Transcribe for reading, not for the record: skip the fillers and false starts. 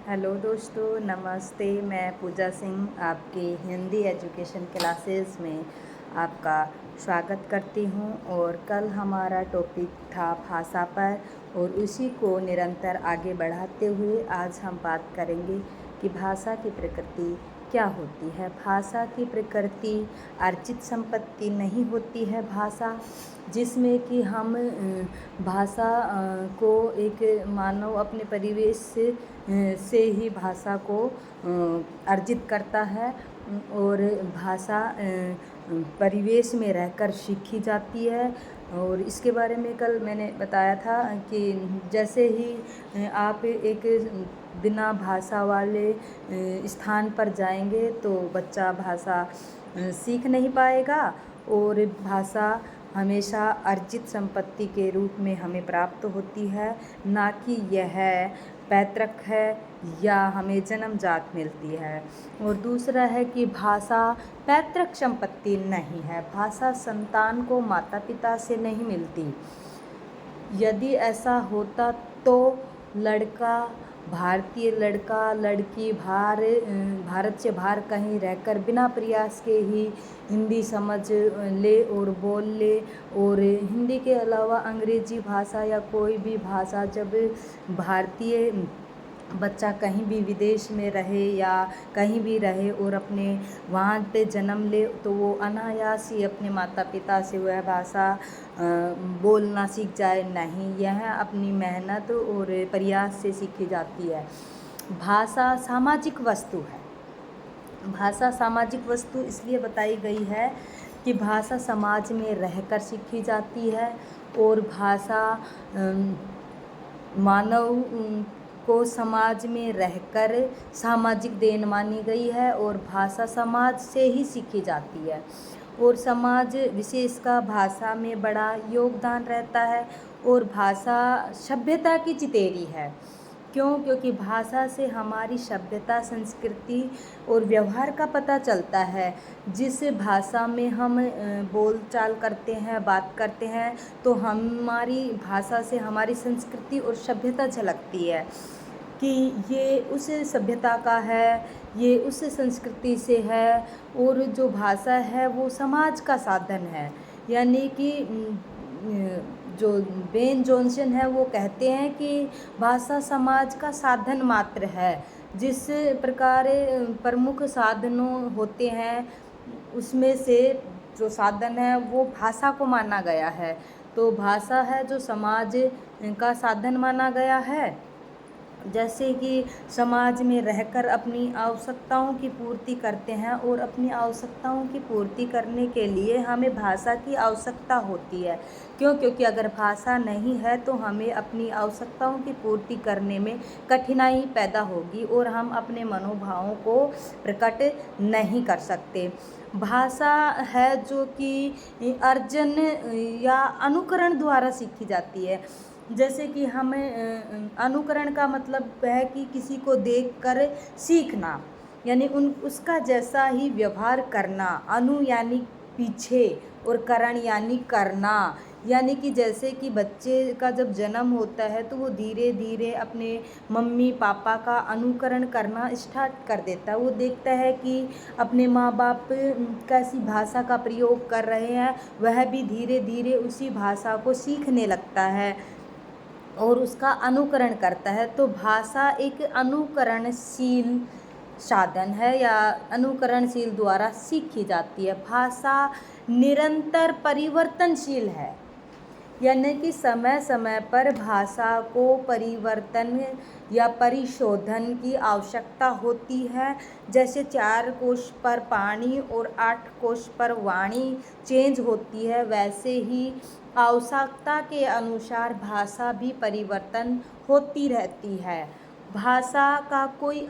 Hello दोस्तों, नमस्ते। मैं पूजा सिंह आपके हिंदी एजुकेशन क्लासेस में आपका स्वागत करती हूँ। और कल हमारा टॉपिक था भाषा पर, और उसी को निरंतर आगे बढ़ाते हुए आज हम बात करेंगे कि भाषा की प्रकृति क्या होती है। भाषा की प्रकृति अर्जित संपत्ति नहीं होती है। भाषा जिसमें कि हम भाषा को एक मानव अपने परिवेश से ही भाषा को अर्जित करता है, और भाषा परिवेश में रहकर सीखी जाती है। और इसके बारे में कल मैंने बताया था कि जैसे ही आप एक बिना भाषा वाले स्थान पर जाएंगे तो बच्चा भाषा सीख नहीं पाएगा, और भाषा हमेशा अर्जित संपत्ति के रूप में हमें प्राप्त होती है, ना कि यह पैतृक है या हमें जन्मजात मिलती है। और दूसरा है कि भाषा पैतृक संपत्ति नहीं है। भाषा संतान को माता पिता से नहीं मिलती। यदि ऐसा होता तो भारतीय लड़का लड़की भारत से बाहर कहीं रहकर बिना प्रयास के ही हिंदी समझ ले और बोल ले, और हिंदी के अलावा अंग्रेजी भाषा या कोई भी भाषा जब भारतीय बच्चा कहीं भी विदेश में रहे या कहीं भी रहे और अपने वहाँ पे जन्म ले, तो वो अनायास ही अपने माता पिता से वह भाषा बोलना सीख जाए। नहीं, यह अपनी मेहनत और प्रयास से सीखी जाती है। भाषा सामाजिक वस्तु है। भाषा सामाजिक वस्तु इसलिए बताई गई है कि भाषा समाज में रहकर सीखी जाती है, और भाषा मानव को समाज में रहकर सामाजिक देन मानी गई है, और भाषा समाज से ही सीखी जाती है। और समाज विशेष का भाषा में बड़ा योगदान रहता है, और भाषा सभ्यता की चितेरी है। क्योंकि भाषा से हमारी सभ्यता, संस्कृति और व्यवहार का पता चलता है। जिस भाषा में हम बोलचाल करते हैं, बात करते हैं, तो हमारी भाषा से हमारी संस्कृति और सभ्यता झलकती है कि ये उस सभ्यता का है, ये उस संस्कृति से है। और जो भाषा है वो समाज का साधन है। यानी कि जो बेन जॉनसन है वो कहते हैं कि भाषा समाज का साधन मात्र है। जिस प्रकार प्रमुख साधनों होते हैं उसमें से जो साधन है वो भाषा को माना गया है। तो भाषा है जो समाज का साधन माना गया है। जैसे कि समाज में रहकर अपनी आवश्यकताओं की पूर्ति करते हैं, और अपनी आवश्यकताओं की पूर्ति करने के लिए हमें भाषा की आवश्यकता होती है। क्योंकि अगर भाषा नहीं है तो हमें अपनी आवश्यकताओं की पूर्ति करने में कठिनाई पैदा होगी, और हम अपने मनोभावों को प्रकट नहीं कर सकते। भाषा है जो कि अर्जन या अनुकरण द्वारा सीखी जाती है। जैसे कि हमें अनुकरण का मतलब है कि किसी को देखकर सीखना, यानी उसका जैसा ही व्यवहार करना। अनु यानी पीछे, और करण यानी करना। यानी कि जैसे कि बच्चे का जब जन्म होता है तो वो धीरे धीरे अपने मम्मी पापा का अनुकरण करना स्टार्ट कर देता है। वो देखता है कि अपने माँ बाप कैसी भाषा का प्रयोग कर रहे हैं, वह भी धीरे धीरे उसी भाषा को सीखने लगता है और उसका अनुकरण करता है। तो भाषा एक अनुकरणशील साधन है या अनुकरणशील द्वारा सीखी जाती है। भाषा निरंतर परिवर्तनशील है, यानी कि समय समय पर भाषा को परिवर्तन या परिशोधन की आवश्यकता होती है। जैसे 4 कोश पर पानी और 8 कोश पर वाणी चेंज होती है, वैसे ही आवश्यकता के अनुसार भाषा भी परिवर्तन होती रहती है। भाषा का कोई